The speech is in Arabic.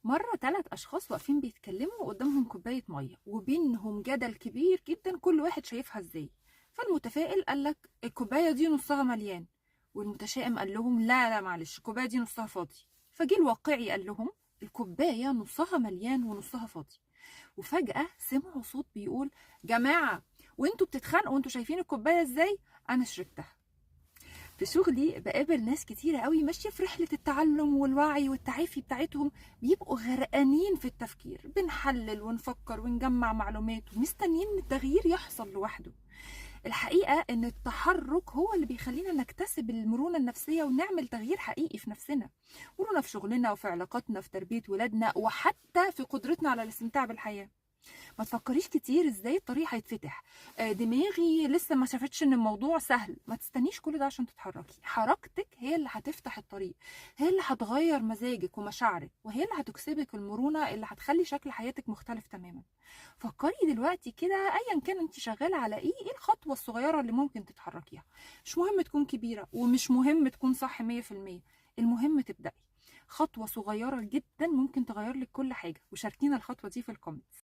مرة 3 أشخاص واقفين بيتكلموا وقدامهم كوباية مية وبينهم جدل كبير جدا، كل واحد شايفها ازاي. فالمتفائل قالك الكوباية دي نصها مليان، والمتشائم قال لهم لا لا معلش الكوباية دي نصها فاضي. فجه الواقعي قال لهم الكوباية نصها مليان ونصها فاضي. وفجأة سمعوا صوت بيقول: جماعة، وانتوا بتتخانقوا وانتوا شايفين الكوباية ازاي؟ أنا شربتها. في شغلي بقابل ناس كتيرة قوي ماشية في رحلة التعلم والوعي والتعافي بتاعتهم، بيبقوا غرقانين في التفكير، بنحلل ونفكر ونجمع معلومات ومستنيين ان التغيير يحصل لوحده. الحقيقة ان التحرك هو اللي بيخلينا نكتسب المرونة النفسية ونعمل تغيير حقيقي في نفسنا، مرونة في شغلنا وفي علاقاتنا في تربية ولادنا وحتى في قدرتنا على الاستمتاع بالحياة. ما تفكريش كتير ازاي الطريق هيتفتح. دماغي لسه ما شافتش ان الموضوع سهل. ما تستنيش كل ده عشان تتحركي، حركتك هي اللي هتفتح الطريق، هي اللي هتغير مزاجك ومشاعرك، وهي اللي هتكسبك المرونة اللي هتخلي شكل حياتك مختلف تماما. فكري دلوقتي كده، ايا كان انت شغالة على ايه الخطوة الصغيرة اللي ممكن تتحركيها. مش مهم تكون كبيرة ومش مهم تكون صح 100%، المهم تبدأي. خطوة صغيرة جدا ممكن تغير لك كل حاجة، وشاركينا الخطوة دي في الكومنت.